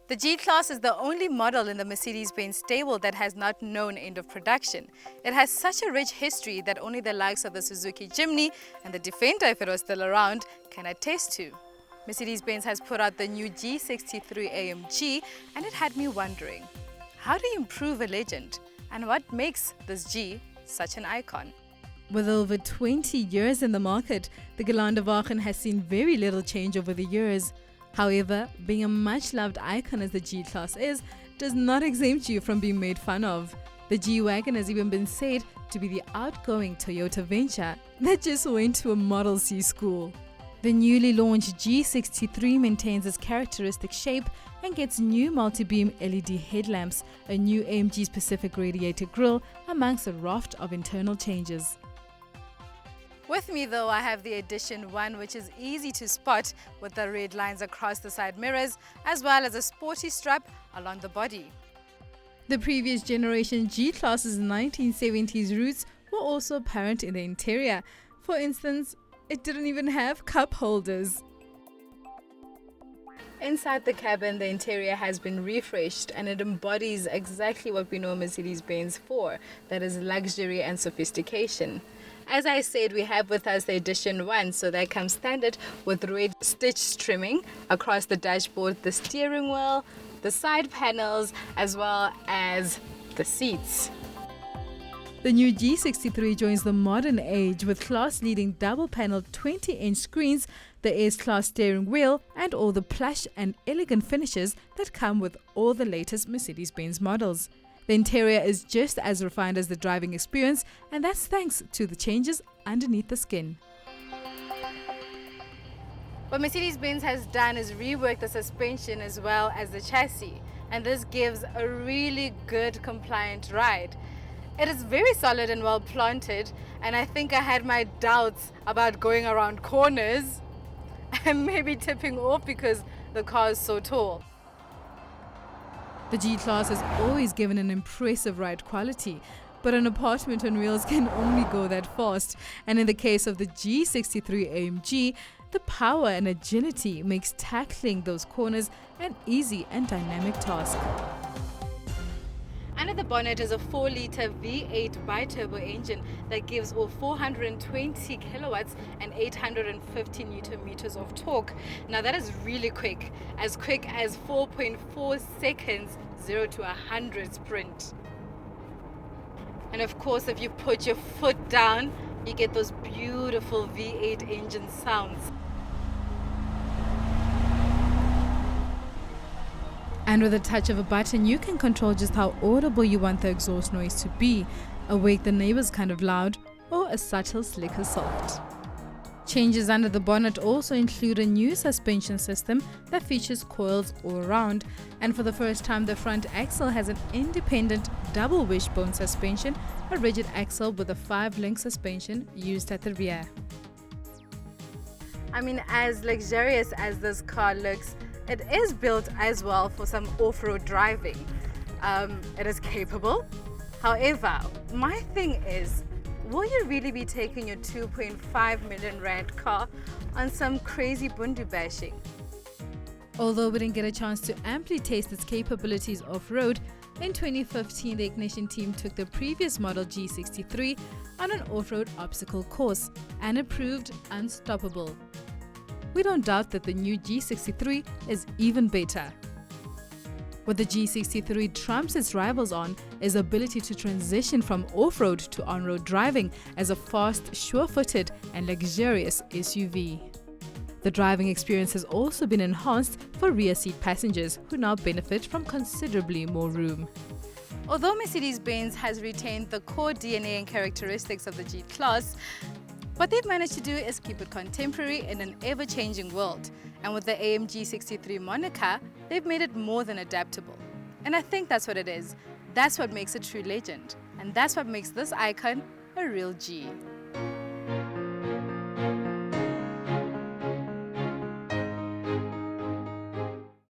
The G-Class is the only model in the Mercedes-Benz stable that has not known end of production. It has such a rich history that only the likes of the Suzuki Jimny and the Defender, if it was still around, can attest to. Mercedes-Benz has put out the new G63 AMG, and it had me wondering, how do you improve a legend? And what makes this G such an icon? With over 20 years in the market, the Geländewagen has seen very little change over the years. However, being a much-loved icon as the G-Class is, does not exempt you from being made fun of. The G-Wagon has even been said to be the outgoing Toyota Venture that just went to a Model C school. The newly launched G63 maintains its characteristic shape and gets new multi-beam LED headlamps, a new AMG-specific radiator grille, amongst a raft of internal changes. With me though, I have the Edition 1, which is easy to spot with the red lines across the side mirrors, as well as a sporty strap along the body. The previous generation G-Class's 1970s roots were also apparent in the interior. For instance, it didn't even have cup holders. Inside the cabin, the interior has been refreshed and it embodies exactly what we know Mercedes-Benz for, that is luxury and sophistication. As I said, we have with us the Edition 1, so that comes standard with red stitch trimming across the dashboard, the steering wheel, the side panels, as well as the seats. The new G63 joins the modern age with class-leading double-panel 20-inch screens, the S-Class steering wheel, and all the plush and elegant finishes that come with all the latest Mercedes-Benz models. The interior is just as refined as the driving experience, and that's thanks to the changes underneath the skin. What Mercedes-Benz has done is rework the suspension as well as the chassis, and this gives a really good compliant ride. It is very solid and well planted, and I think I had my doubts about going around corners and maybe tipping off because the car is so tall. The G-Class has always given an impressive ride quality, but an apartment on wheels can only go that fast, and in the case of the G63 AMG, the power and agility makes tackling those corners an easy and dynamic task. Under the bonnet is a 4-litre V8 bi-turbo engine that gives off 420 kilowatts and 850 newton meters of torque. Now that is really quick as 4.4 seconds 0 to 100 sprint. And of course, if you put your foot down, you get those beautiful V8 engine sounds. And with a touch of a button, you can control just how audible you want the exhaust noise to be, a wake the neighbors kind of loud, or a subtle slicker soft. Changes under the bonnet also include a new suspension system that features coils all around, and for the first time the front axle has an independent double wishbone suspension, a rigid axle with a 5-link suspension used at the rear. I mean, as luxurious as this car looks, it is built as well for some off-road driving. It is capable. However, my thing is, will you really be taking your 2.5 million rand car on some crazy bundu bashing? Although we didn't get a chance to amply taste its capabilities off-road, in 2015 the Ignition team took the previous model G63 on an off-road obstacle course, and it proved unstoppable. We don't doubt that the new G63 is even better. What the G63 trumps its rivals on is the ability to transition from off-road to on-road driving as a fast, sure-footed and luxurious SUV. The driving experience has also been enhanced for rear seat passengers who now benefit from considerably more room. Although Mercedes-Benz has retained the core DNA and characteristics of the G-Class, what they've managed to do is keep it contemporary in an ever-changing world. And with the AMG 63 moniker, they've made it more than adaptable. And I think that's what it is. That's what makes a true legend. And that's what makes this icon a real G.